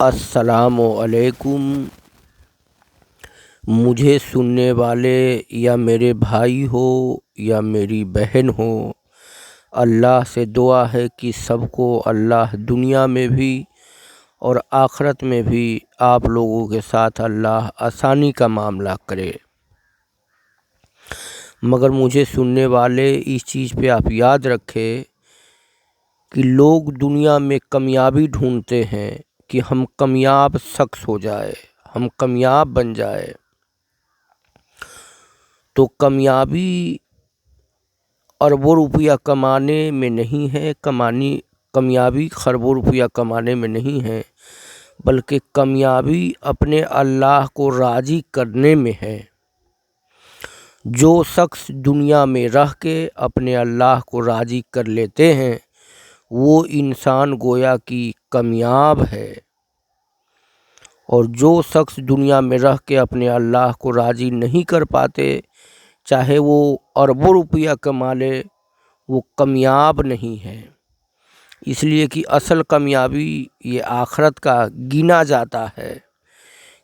السلام علیکم۔ مجھے سننے والے یا میرے بھائی ہو یا میری بہن ہو، اللہ سے دعا ہے کہ سب کو اللہ دنیا میں بھی اور آخرت میں بھی آپ لوگوں کے ساتھ اللہ آسانی کا معاملہ کرے۔ مگر مجھے سننے والے اس چیز پہ آپ یاد رکھیں کہ لوگ دنیا میں کامیابی ڈھونڈتے ہیں کہ ہم کامیاب شخص ہو جائے، ہم کامیاب بن جائے۔ تو کامیابی اربوں روپیہ کمانے میں نہیں ہے، کامیابی خربوں روپیہ کمانے میں نہیں ہے، بلکہ کامیابی اپنے اللہ کو راضی کرنے میں ہے۔ جو شخص دنیا میں رہ کے اپنے اللہ کو راضی کر لیتے ہیں وہ انسان گویا کہ کامیاب ہے، اور جو شخص دنیا میں رہ کے اپنے اللہ کو راضی نہیں کر پاتے، چاہے وہ اربوں روپیہ کما لے، وہ کامیاب نہیں ہے۔ اس لیے کہ اصل کامیابی یہ آخرت کا گنا جاتا ہے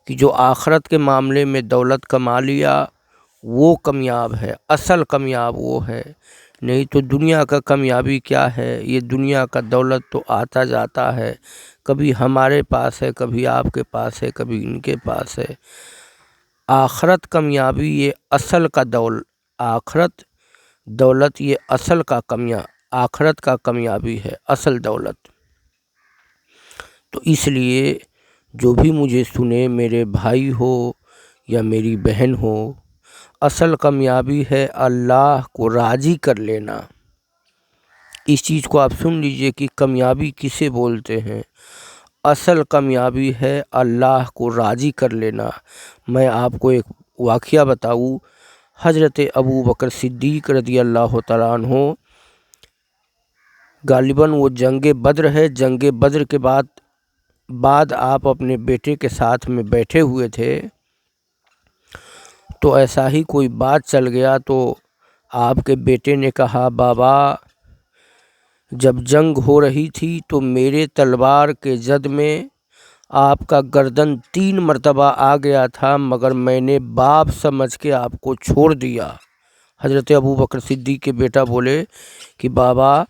کہ جو آخرت کے معاملے میں دولت کما لیا وہ کامیاب ہے، اصل کامیاب وہ ہے۔ نہیں تو دنیا کا کامیابی کیا ہے؟ یہ دنیا کا دولت تو آتا جاتا ہے، کبھی ہمارے پاس ہے، کبھی آپ کے پاس ہے، کبھی ان کے پاس ہے۔ آخرت کامیابی یہ اصل کا آخرت دولت یہ اصل کا آخرت کا کامیابی ہے، اصل دولت۔ تو اس لیے جو بھی مجھے سنے، میرے بھائی ہو یا میری بہن ہو، اصل کامیابی ہے اللہ کو راضی کر لینا۔ اس چیز کو آپ سن لیجئے کہ کامیابی کسے بولتے ہیں۔ اصل کامیابی ہے اللہ کو راضی کر لینا۔ میں آپ کو ایک واقعہ بتاؤں، حضرت ابوبکر صدیق رضی اللہ تعالیٰ عنہ، غالباً وہ جنگ بدر ہے، جنگ بدر کے بعد آپ اپنے بیٹے کے ساتھ میں بیٹھے ہوئے تھے، تو ایسا ہی کوئی بات چل گیا تو آپ کے بیٹے نے کہا، بابا جب جنگ ہو رہی تھی تو میرے تلوار کے زد میں آپ کا گردن 3 مرتبہ آ گیا تھا، مگر میں نے باپ سمجھ کے آپ کو چھوڑ دیا۔ حضرت ابوبکر صدیق کے بیٹا بولے کہ بابا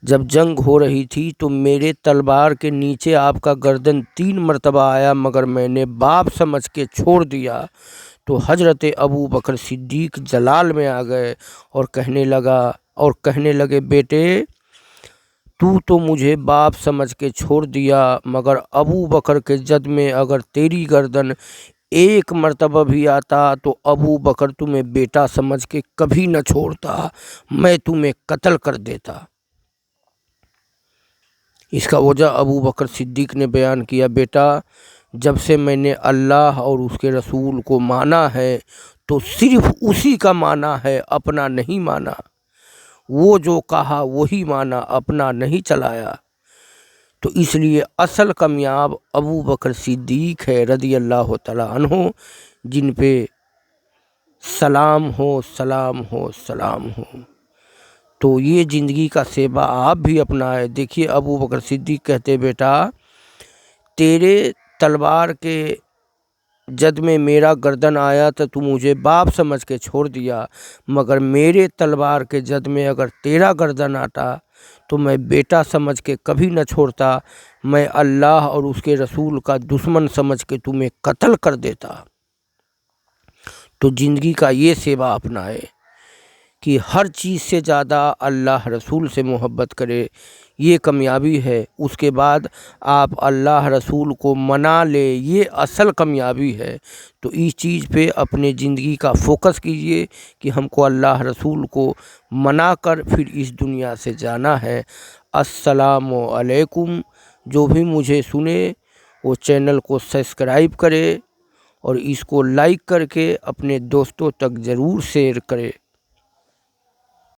جب جنگ ہو رہی تھی تو میرے تلوار کے نیچے آپ کا گردن 3 مرتبہ آیا، مگر میں نے باپ سمجھ کے چھوڑ دیا۔ تو حضرت ابوبکر صدیق جلال میں آ گئے اور کہنے لگے بیٹے تو مجھے باپ سمجھ کے چھوڑ دیا، مگر ابوبکر کے جد میں اگر تیری گردن 1 مرتبہ بھی آتا تو ابوبکر تمہیں بیٹا سمجھ کے کبھی نہ چھوڑتا، میں تمہیں قتل کر دیتا۔ اس کا وجہ ابوبکر صدیق نے بیان کیا، بیٹا جب سے میں نے اللہ اور اس کے رسول کو مانا ہے تو صرف اسی کا مانا ہے، اپنا نہیں مانا۔ وہ جو کہا وہی مانا، اپنا نہیں چلایا۔ تو اس لیے اصل کامیاب ابوبکر صدیق ہے رضی اللہ تعالیٰ عنہ، جن پہ سلام ہو سلام ہو سلام ہو۔ تو یہ زندگی کا سیبا آپ بھی اپنائے۔ دیکھیے ابوبکر صدیق کہتے، بیٹا تیرے تلوار کے جد میں میرا گردن آیا تو مجھے باپ سمجھ کے چھوڑ دیا، مگر میرے تلوار کے جد میں اگر تیرا گردن آتا تو میں بیٹا سمجھ کے کبھی نہ چھوڑتا، میں اللہ اور اس کے رسول کا دشمن سمجھ کے تمہیں قتل کر دیتا۔ تو زندگی کا یہ سیوا اپنائے کہ ہر چیز سے زیادہ اللہ رسول سے محبت کرے، یہ کامیابی ہے۔ اس کے بعد آپ اللہ رسول کو منا لے، یہ اصل کامیابی ہے۔ تو اس چیز پہ اپنے زندگی کا فوکس کیجئے کہ ہم کو اللہ رسول کو منا کر پھر اس دنیا سے جانا ہے۔ السلام علیکم۔ جو بھی مجھے سنے وہ چینل کو سبسکرائب کرے اور اس کو لائک کر کے اپنے دوستوں تک ضرور شیئر کرے۔